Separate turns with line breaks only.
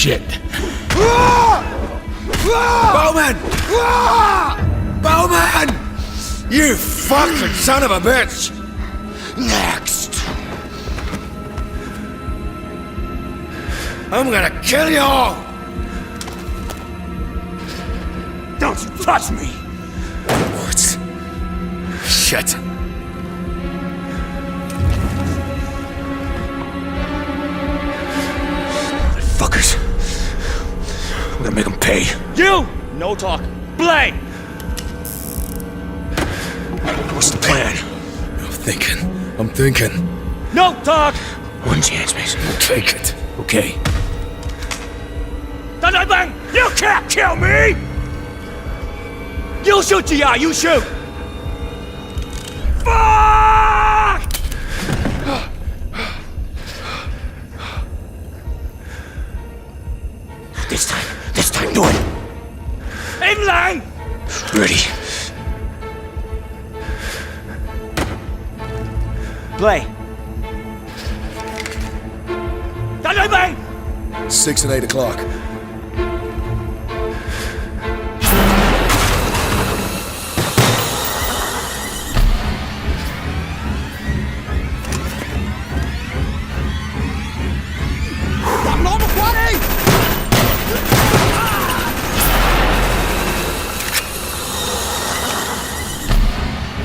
shit. Bowman! Bowman! You fucking son of a bitch! Next! I'm gonna kill you all!
Don't you touch me!
What? Shit. Fuckers. We're gonna make them pay.
You! No talk. Blay!
What's the plan? I'm thinking.
No talk!
One chance, Mason. We'll take it. Okay.
Bang! You can't kill me! You shoot, GI, you shoot! Fuck!
This time, do it.
In line!
Ready.
Blay. Bang!
6 and 8 o'clock.